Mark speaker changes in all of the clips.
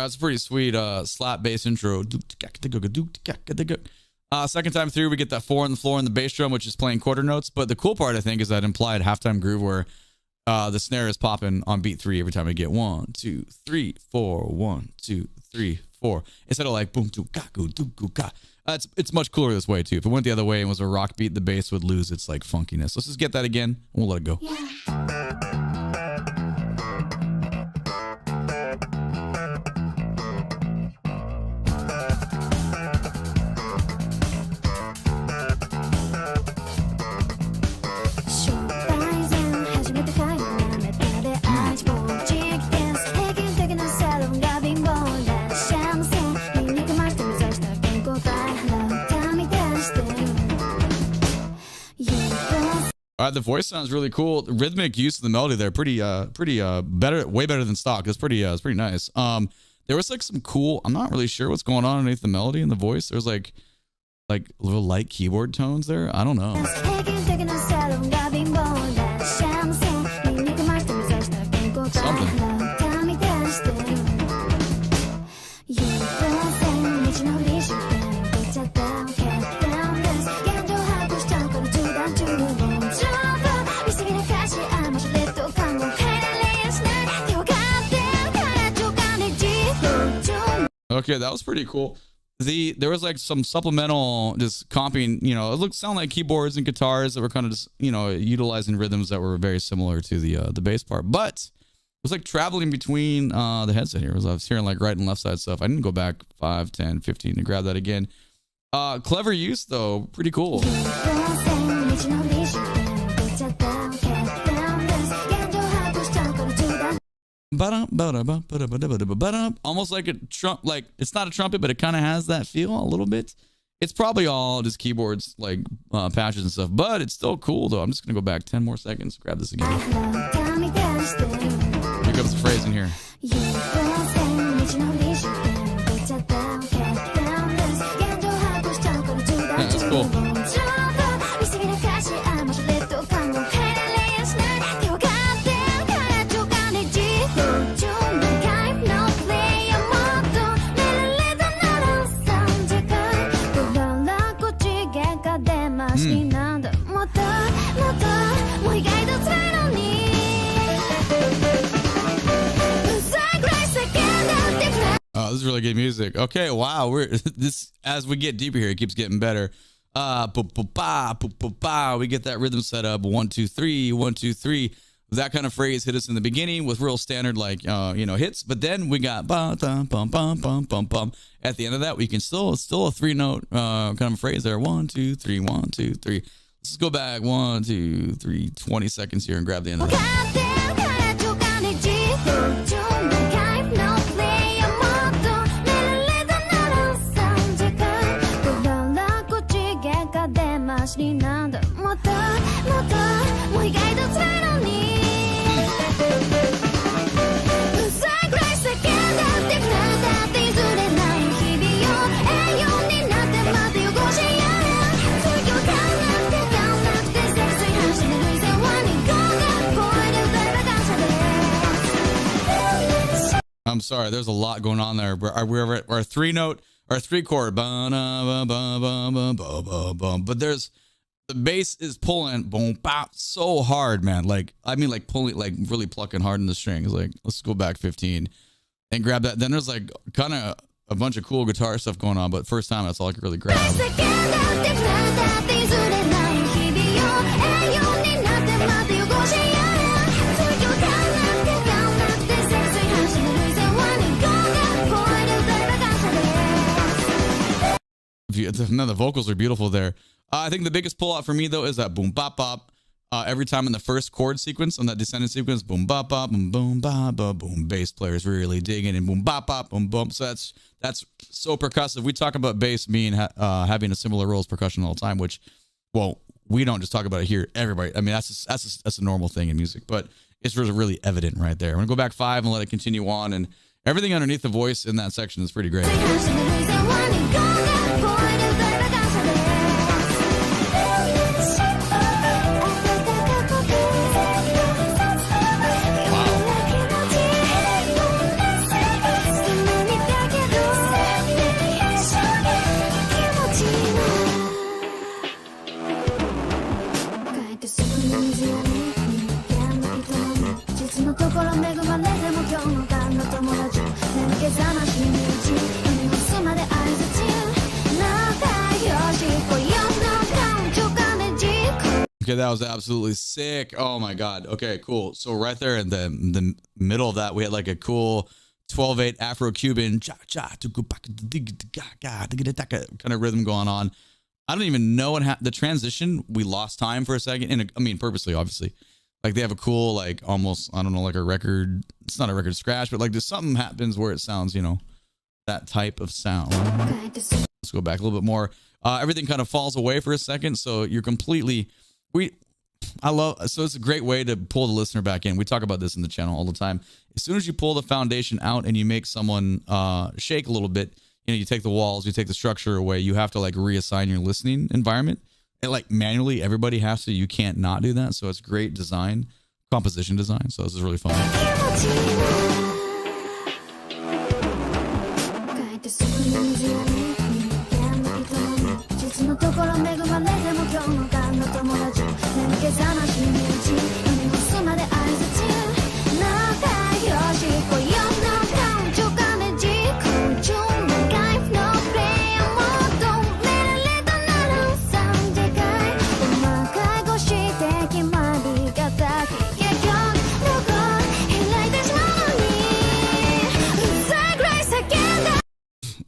Speaker 1: That's a pretty sweet slap bass intro. Second time through, we get that 4 on the floor and the bass drum, which is playing quarter notes. But the cool part, I think, is that implied halftime groove where the snare is popping on beat 3 every time I get 1, 2, 3, 4, 1, 2, 3, 4. Instead of like boom, doo, ga, goo, doo, goo, ga. It's much cooler this way too. If it went the other way and was a rock beat, the bass would lose its like funkiness. Let's just get that again and we'll let it go. The voice sounds really cool. The rhythmic use of the melody there, pretty better, way better than stock. It's pretty nice. There was like some cool. I'm not really sure what's going on underneath the melody and the voice. There's like little light keyboard tones there. I don't know. Something. Okay, that was pretty cool. There was like some supplemental just comping, you know, it sounded like keyboards and guitars that were kind of just, you know, utilizing rhythms that were very similar to the bass part. But it was like traveling between the headset here. I was hearing like right and left side stuff. I didn't go back 5, 10, 15 to grab that again. Clever use though, pretty cool. Almost like a like it's not a trumpet, but it kind of has that feel a little bit. It's probably all just keyboards, like patches and stuff, but it's still cool though. I'm just gonna go back 10 more seconds, grab this again. Here comes the phrase in here. Yeah, that's cool. Oh, this is really good music. Okay, wow. This as we get deeper here, it keeps getting better. We get that rhythm set up. 1, 2, 3, 1, 2, 3. That kind of phrase hit us in the beginning with real standard like you know, hits, but then we got bum bum bum bum bum bum. At the end of that, we can still a 3-note kind of phrase there. 1, 2, 3, 1, 2, 3. Let's go back 1, 2, 3, 20 seconds here and grab the end of that. I'm sorry, there's a lot going on there. We're at our 3-note, our 3-chord, but there's the bass is pulling boom bop so hard, man. Like I mean, like pulling, like really plucking hard in the strings. Like let's go back 15 and grab that. Then there's like kind of a bunch of cool guitar stuff going on, but first time that's all I could really grab. No, the vocals are beautiful there. I think the biggest pull out for me though is that boom bop bop. Every time in the first chord sequence on that descending sequence, boom bop bop, boom boom bop bop, boom. Bass players really digging and boom bop bop, boom boom. So that's so percussive. We talk about bass being having a similar role as percussion all the time, which, well, we don't just talk about it here. Everybody, I mean, that's a normal thing in music, but it's really evident right there. I'm gonna go back 5 and let it continue on, and everything underneath the voice in that section is pretty great. Okay, that was absolutely sick. Oh my god. Okay, cool. So right there in the middle of that, we had like a cool 12/8 Afro-Cuban kind of rhythm going on. I don't even know what happened. The transition, we lost time for a second. And I mean, purposely, obviously. Like they have a cool, like almost, I don't know, like a record. It's not a record scratch, but like there's something happens where it sounds, you know, that type of sound. Let's go back a little bit more. Everything kind of falls away for a second. So you're completely... So it's a great way to pull the listener back in. We talk about this in the channel all the time. As soon as you pull the foundation out and you make someone shake a little bit, you know, you take the walls, you take the structure away, you have to like reassign your listening environment. And like manually, everybody has to. You can't not do that. So it's great design, composition design. So this is really fun.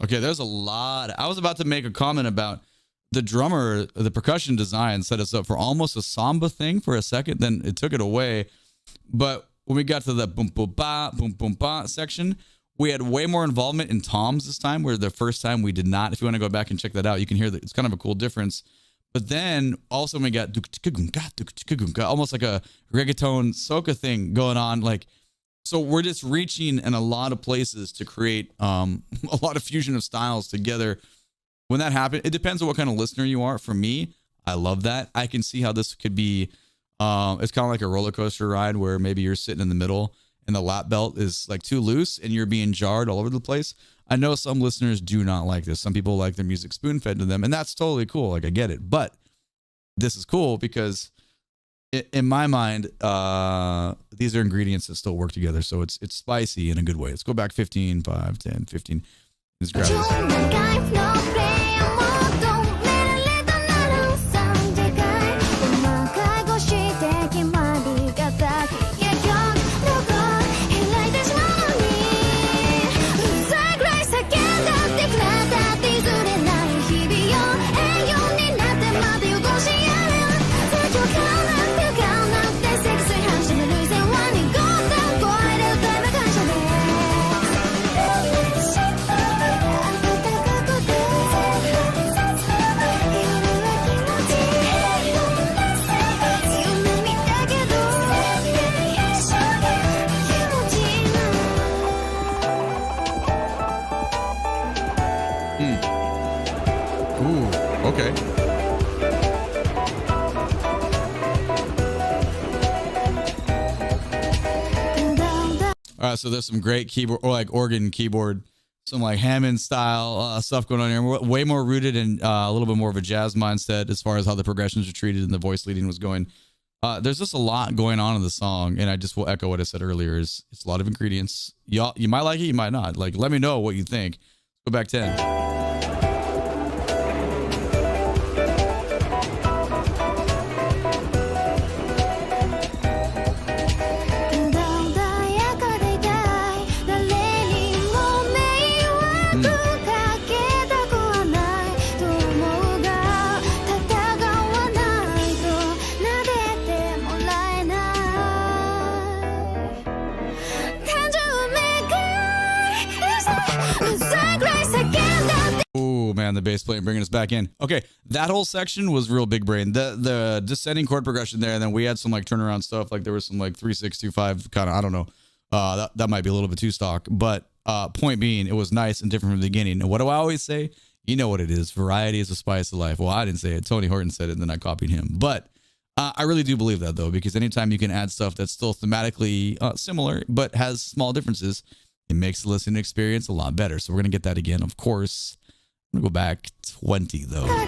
Speaker 1: Okay, there's a lot. I was about to make a comment about the drummer, the percussion design set us up for almost a samba thing for a second, then it took it away. But when we got to the boom boom ba section, we had way more involvement in toms this time, where the first time we did not. If you want to go back and check that out, you can hear that it's kind of a cool difference. But then also we got almost like a reggaeton soca thing going on, like. So we're just reaching in a lot of places to create a lot of fusion of styles together. When that happens, it depends on what kind of listener you are. For me, I love that. I can see how this could be, it's kind of like a roller coaster ride where maybe you're sitting in the middle and the lap belt is like too loose and you're being jarred all over the place. I know some listeners do not like this. Some people like their music spoon-fed to them, and that's totally cool. Like, I get it. But this is cool because in my mind, these are ingredients that still work together. So it's spicy in a good way. Let's go back 15, 5, 10, 15. Let's grab this. Okay. All right, so there's some great keyboard, or like organ keyboard, some like Hammond style stuff going on here. Way more rooted in a little bit more of a jazz mindset as far as how the progressions are treated and the voice leading was going. There's just a lot going on in the song, and I just will echo what I said earlier. It's a lot of ingredients. Y'all, you might like it, you might not. Like, let me know what you think. Go back 10. Man, the bass playing bringing us back in. Okay, that whole section was real big brain. The descending chord progression there, and then we had some like turnaround stuff. Like there was some like 3 6 2 5 kind of, I don't know. That might be a little bit too stock, but point being, it was nice and different from the beginning. And what do I always say? You know what it is. Variety is the spice of life. Well, I didn't say it. Tony Horton said it, and then I copied him. But I really do believe that though, because anytime you can add stuff that's still thematically similar but has small differences, it makes the listening experience a lot better. So we're gonna get that again, of course. I'm gonna go back 20 though. Oh,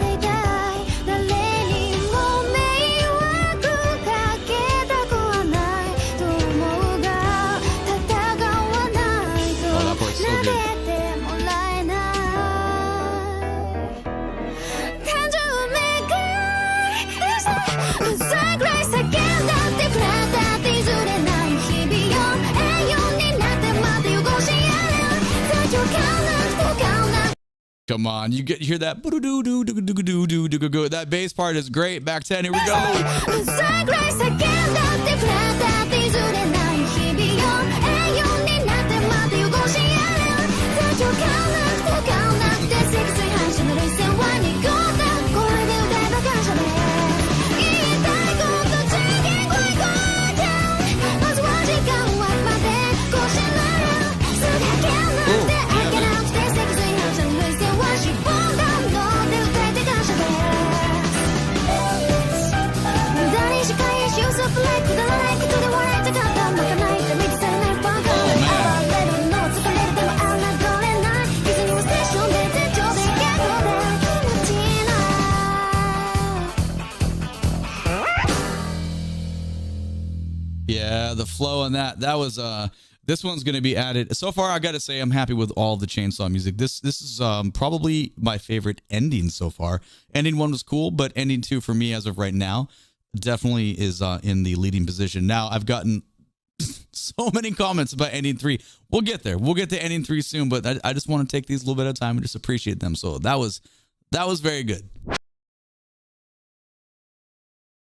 Speaker 1: that part's so good. Come on, you hear that? That bass part is great. Back 10, here we go. Yeah, the flow on that was this one's going to be added. So far, I got to say I'm happy with all the chainsaw music. This is probably my favorite ending so far. Ending 1 was cool, but ending 2 for me as of right now definitely is in the leading position. Now, I've gotten so many comments about ending 3. We'll get there. We'll get to ending 3 soon, but I just want to take these a little bit of time and just appreciate them. So that was very good.